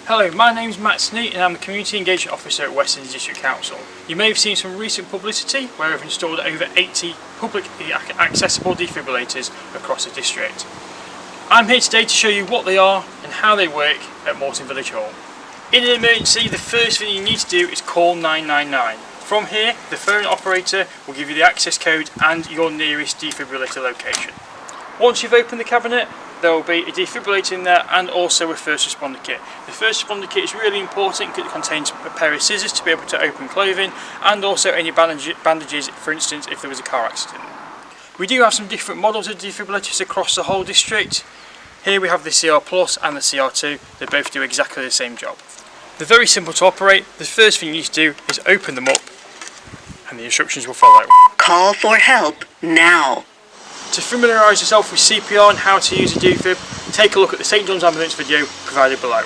Hello, my name is Matt Snee and I'm the Community Engagement Officer at West Lindsey District Council. You may have seen some recent publicity where we've installed over 80 publicly accessible defibrillators across the district. I'm here today to show you what they are and how they work at Moreton Village Hall. In an emergency, the first thing you need to do is call 999. From here, the phone operator will give you the access code and your nearest defibrillator location. Once you've opened the cabinet, there will be a defibrillator in there and also a first responder kit. The first responder kit is really important because it contains a pair of scissors to be able to open clothing and also any bandages, for instance, if there was a car accident. We do have some different models of defibrillators across the whole district. Here we have the CR Plus and the CR2. They both do exactly the same job. They're very simple to operate. The first thing you need to do is open them up and the instructions will follow. Call for help now. To familiarise yourself with CPR and how to use a defib, take a look at the St John's Ambulance video provided below.